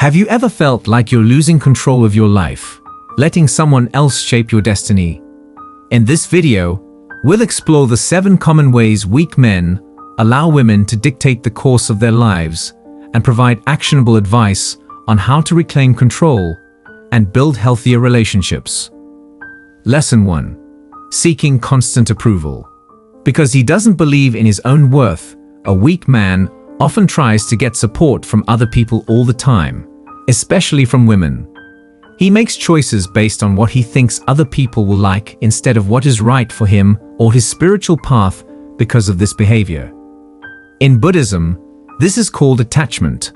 Have you ever felt like you're losing control of your life, letting someone else shape your destiny? In this video, we'll explore the 7 common ways weak men allow women to dictate the course of their lives and provide actionable advice on how to reclaim control and build healthier relationships. Lesson 1. Seeking constant approval. Because he doesn't believe in his own worth, a weak man often tries to get support from other people all the time, especially from women. He makes choices based on what he thinks other people will like instead of what is right for him or his spiritual path because of this behavior. In Buddhism, this is called attachment,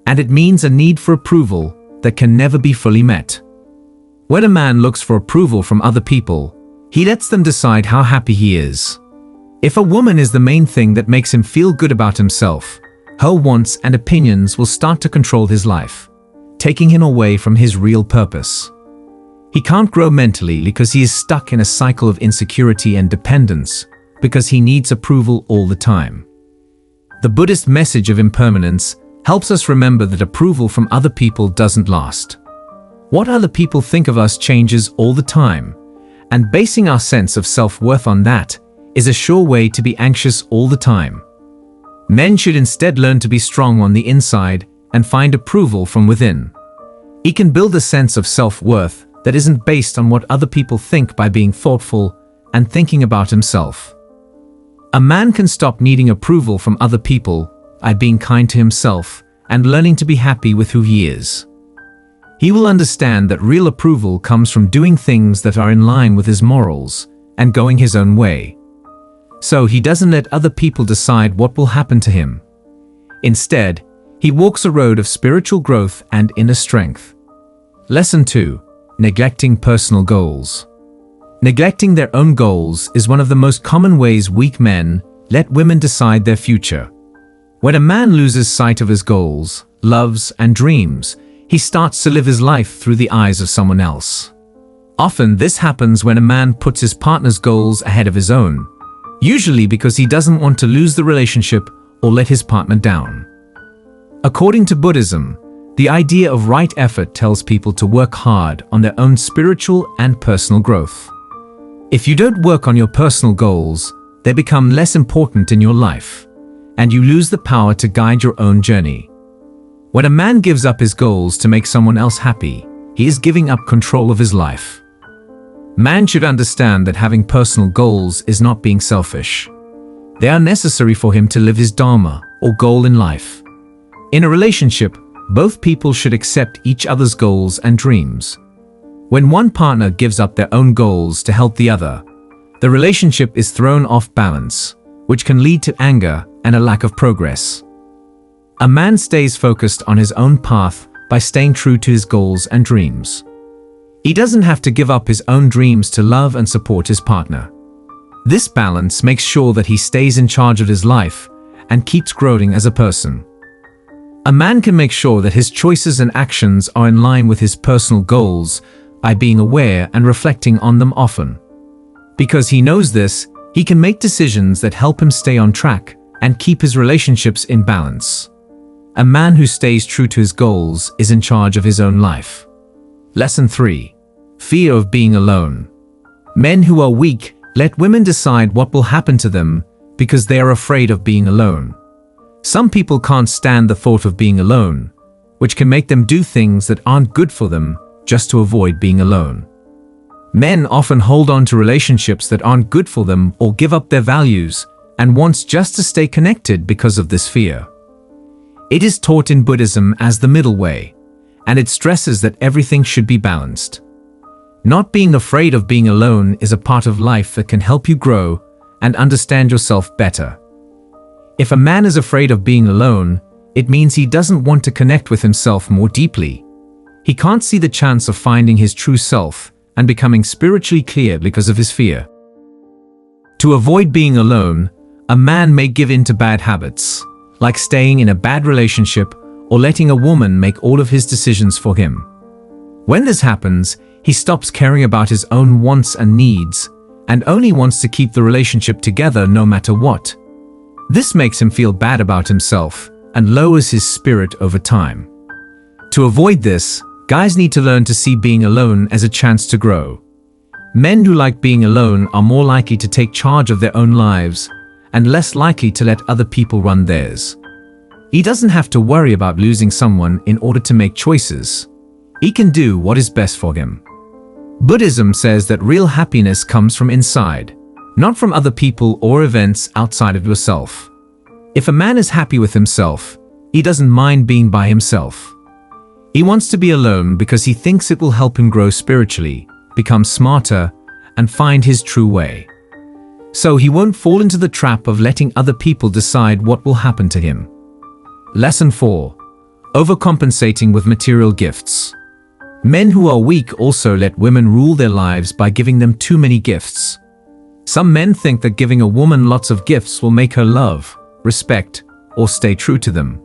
and it means a need for approval that can never be fully met. When a man looks for approval from other people, he lets them decide how happy he is. If a woman is the main thing that makes him feel good about himself, her wants and opinions will start to control his life, taking him away from his real purpose. He can't grow mentally because he is stuck in a cycle of insecurity and dependence because he needs approval all the time. The Buddhist message of impermanence helps us remember that approval from other people doesn't last. What other people think of us changes all the time, and basing our sense of self-worth on that is a sure way to be anxious all the time. Men should instead learn to be strong on the inside and find approval from within. He can build a sense of self-worth that isn't based on what other people think by being thoughtful and thinking about himself. A man can stop needing approval from other people by being kind to himself and learning to be happy with who he is. He will understand that real approval comes from doing things that are in line with his morals and going his own way. So he doesn't let other people decide what will happen to him. Instead, he walks a road of spiritual growth and inner strength. Lesson 2. Neglecting personal goals. Neglecting their own goals is one of the most common ways weak men let women decide their future. When a man loses sight of his goals, loves, and dreams, he starts to live his life through the eyes of someone else. Often this happens when a man puts his partner's goals ahead of his own, usually because he doesn't want to lose the relationship or let his partner down. According to Buddhism, the idea of right effort tells people to work hard on their own spiritual and personal growth. If you don't work on your personal goals, they become less important in your life, and you lose the power to guide your own journey. When a man gives up his goals to make someone else happy, he is giving up control of his life. Man should understand that having personal goals is not being selfish. They are necessary for him to live his dharma or goal in life. In a relationship, both people should accept each other's goals and dreams. When one partner gives up their own goals to help the other, the relationship is thrown off balance, which can lead to anger and a lack of progress. A man stays focused on his own path by staying true to his goals and dreams. He doesn't have to give up his own dreams to love and support his partner. This balance makes sure that he stays in charge of his life and keeps growing as a person. A man can make sure that his choices and actions are in line with his personal goals by being aware and reflecting on them often. Because he knows this, he can make decisions that help him stay on track and keep his relationships in balance. A man who stays true to his goals is in charge of his own life. Lesson 3. Fear of being alone. Men who are weak let women decide what will happen to them because they are afraid of being alone. Some people can't stand the thought of being alone, which can make them do things that aren't good for them just to avoid being alone. Men often hold on to relationships that aren't good for them or give up their values and wants just to stay connected because of this fear. It is taught in Buddhism as the middle way, and it stresses that everything should be balanced. Not being afraid of being alone is a part of life that can help you grow and understand yourself better. If a man is afraid of being alone, it means he doesn't want to connect with himself more deeply. He can't see the chance of finding his true self and becoming spiritually clear because of his fear. To avoid being alone, a man may give in to bad habits, like staying in a bad relationship or letting a woman make all of his decisions for him. When this happens, he stops caring about his own wants and needs and only wants to keep the relationship together no matter what. This makes him feel bad about himself and lowers his spirit over time. To avoid this, guys need to learn to see being alone as a chance to grow. Men who like being alone are more likely to take charge of their own lives and less likely to let other people run theirs. He doesn't have to worry about losing someone in order to make choices. He can do what is best for him. Buddhism says that real happiness comes from inside, not from other people or events outside of yourself. If a man is happy with himself, he doesn't mind being by himself. He wants to be alone because he thinks it will help him grow spiritually, become smarter, and find his true way. So he won't fall into the trap of letting other people decide what will happen to him. Lesson 4. Overcompensating with material gifts. Men who are weak also let women rule their lives by giving them too many gifts. Some men think that giving a woman lots of gifts will make her love, respect, or stay true to them.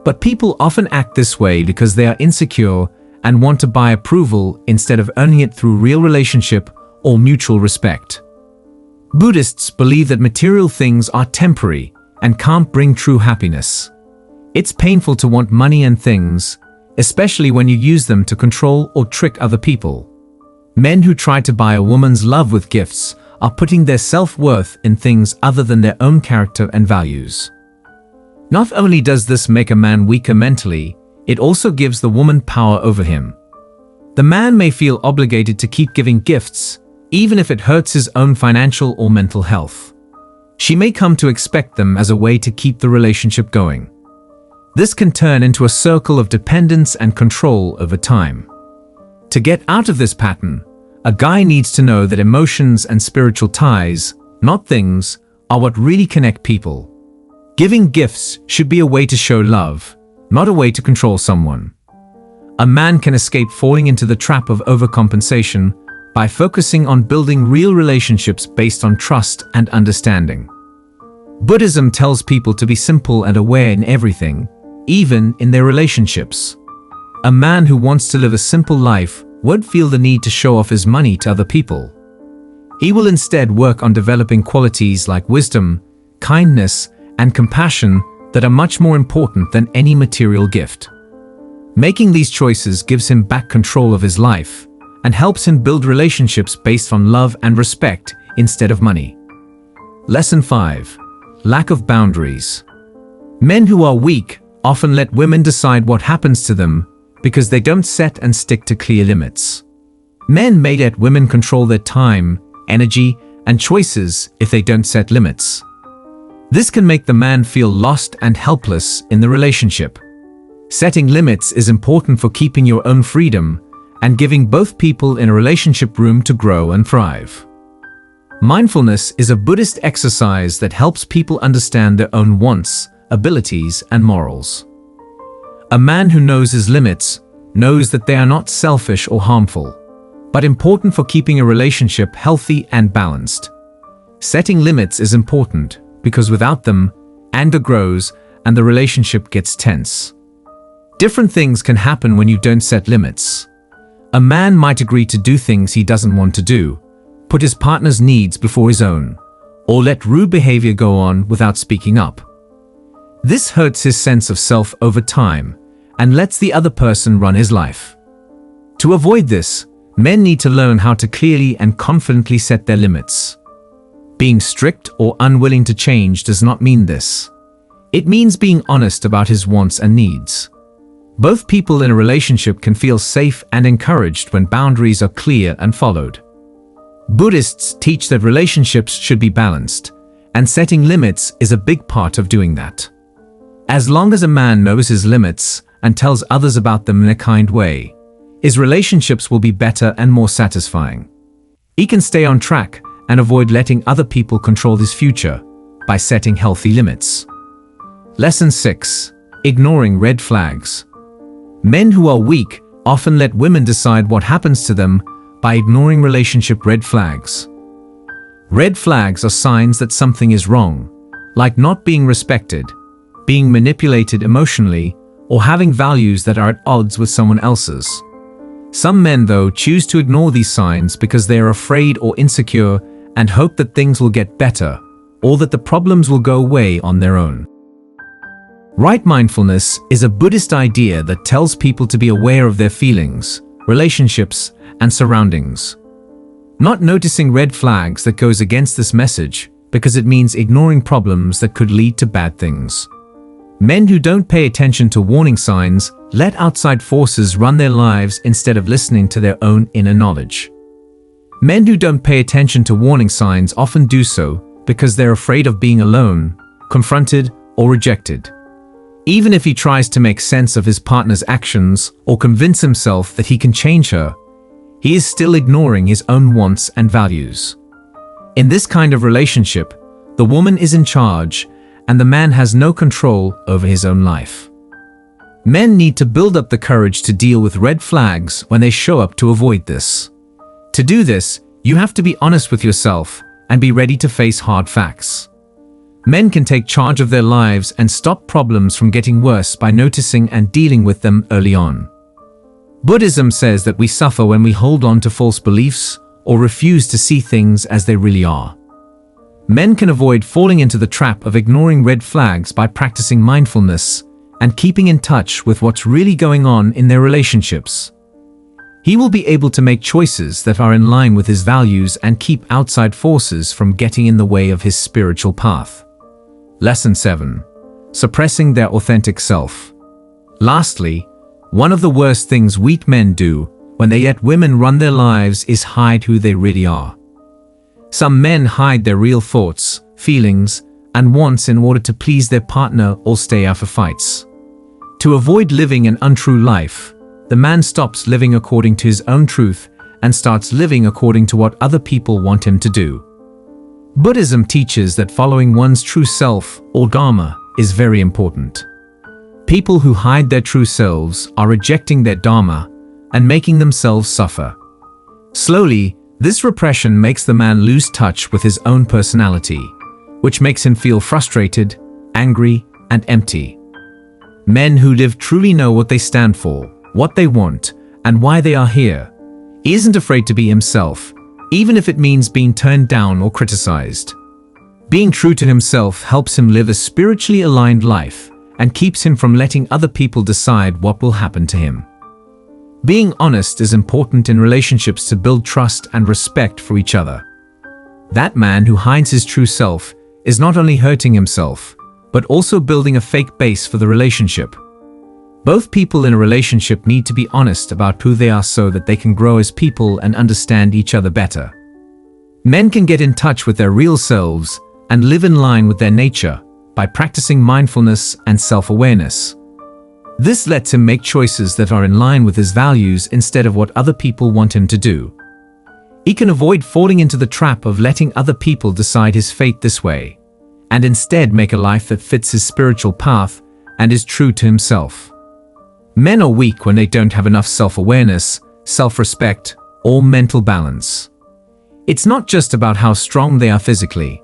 But people often act this way because they are insecure and want to buy approval instead of earning it through real relationship or mutual respect. Buddhists believe that material things are temporary and can't bring true happiness. It's painful to want money and things, especially when you use them to control or trick other people. Men who try to buy a woman's love with gifts are putting their self-worth in things other than their own character and values. Not only does this make a man weaker mentally, it also gives the woman power over him. The man may feel obligated to keep giving gifts, even if it hurts his own financial or mental health. She may come to expect them as a way to keep the relationship going. This can turn into a circle of dependence and control over time. To get out of this pattern, a guy needs to know that emotions and spiritual ties, not things, are what really connect people. Giving gifts should be a way to show love, not a way to control someone. A man can escape falling into the trap of overcompensation by focusing on building real relationships based on trust and understanding. Buddhism tells people to be simple and aware in everything, even in their relationships. A man who wants to live a simple life won't feel the need to show off his money to other people. He will instead work on developing qualities like wisdom, kindness, and compassion that are much more important than any material gift. Making these choices gives him back control of his life and helps him build relationships based on love and respect instead of money. Lesson 5. Lack of boundaries. Men who are weak often let women decide what happens to them because they don't set and stick to clear limits. Men may let women control their time, energy, and choices if they don't set limits. This can make the man feel lost and helpless in the relationship. Setting limits is important for keeping your own freedom and giving both people in a relationship room to grow and thrive. Mindfulness is a Buddhist exercise that helps people understand their own wants, abilities, and morals. A man who knows his limits knows that they are not selfish or harmful, but important for keeping a relationship healthy and balanced. Setting limits is important because without them, anger grows and the relationship gets tense. Different things can happen when you don't set limits. A man might agree to do things he doesn't want to do, put his partner's needs before his own, or let rude behavior go on without speaking up. This hurts his sense of self over time and lets the other person run his life. To avoid this, men need to learn how to clearly and confidently set their limits. Being strict or unwilling to change does not mean this. It means being honest about his wants and needs. Both people in a relationship can feel safe and encouraged when boundaries are clear and followed. Buddhists teach that relationships should be balanced, and setting limits is a big part of doing that. As long as a man knows his limits and tells others about them in a kind way, his relationships will be better and more satisfying. He can stay on track and avoid letting other people control his future by setting healthy limits. Lesson 6. Ignoring red flags. Men who are weak often let women decide what happens to them by ignoring relationship red flags. Red flags are signs that something is wrong, like not being respected, being manipulated emotionally, or having values that are at odds with someone else's. Some men, though, choose to ignore these signs because they are afraid or insecure and hope that things will get better, or that the problems will go away on their own. Right mindfulness is a Buddhist idea that tells people to be aware of their feelings, relationships, and surroundings. Not noticing red flags that goes against this message because it means ignoring problems that could lead to bad things. Men who don't pay attention to warning signs let outside forces run their lives instead of listening to their own inner knowledge. Men who don't pay attention to warning signs often do so because they're afraid of being alone, confronted, or rejected. Even if he tries to make sense of his partner's actions or convince himself that he can change her, he is still ignoring his own wants and values. In this kind of relationship, the woman is in charge and the man has no control over his own life. Men need to build up the courage to deal with red flags when they show up to avoid this. To do this, you have to be honest with yourself and be ready to face hard facts. Men can take charge of their lives and stop problems from getting worse by noticing and dealing with them early on. Buddhism says that we suffer when we hold on to false beliefs or refuse to see things as they really are. Men can avoid falling into the trap of ignoring red flags by practicing mindfulness and keeping in touch with what's really going on in their relationships. He will be able to make choices that are in line with his values and keep outside forces from getting in the way of his spiritual path. Lesson 7. Suppressing their authentic self. Lastly, one of the worst things weak men do when they let women run their lives is hide who they really are. Some men hide their real thoughts, feelings, and wants in order to please their partner or stay out of fights. To avoid living an untrue life, the man stops living according to his own truth and starts living according to what other people want him to do. Buddhism teaches that following one's true self, or dharma, is very important. People who hide their true selves are rejecting their dharma and making themselves suffer. Slowly, this repression makes the man lose touch with his own personality, which makes him feel frustrated, angry, and empty. Men who live truly know what they stand for, what they want, and why they are here. He isn't afraid to be himself, even if it means being turned down or criticized. Being true to himself helps him live a spiritually aligned life and keeps him from letting other people decide what will happen to him. Being honest is important in relationships to build trust and respect for each other. That man who hides his true self is not only hurting himself, but also building a fake base for the relationship. Both people in a relationship need to be honest about who they are so that they can grow as people and understand each other better. Men can get in touch with their real selves and live in line with their nature by practicing mindfulness and self-awareness. This lets him make choices that are in line with his values instead of what other people want him to do. He can avoid falling into the trap of letting other people decide his fate this way, and instead make a life that fits his spiritual path and is true to himself. Men are weak when they don't have enough self-awareness, self-respect, or mental balance. It's not just about how strong they are physically.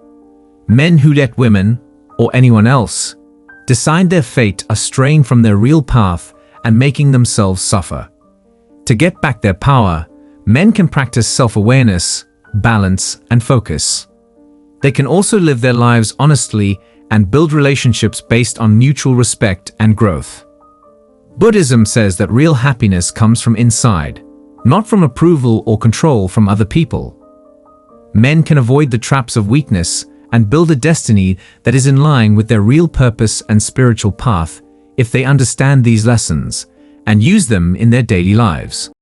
Men who let women, or anyone else, decide their fate are straying from their real path and making themselves suffer. To get back their power, men can practice self-awareness, balance, and focus. They can also live their lives honestly and build relationships based on mutual respect and growth. Buddhism says that real happiness comes from inside, not from approval or control from other people. Men can avoid the traps of weakness and build a destiny that is in line with their real purpose and spiritual path if they understand these lessons and use them in their daily lives.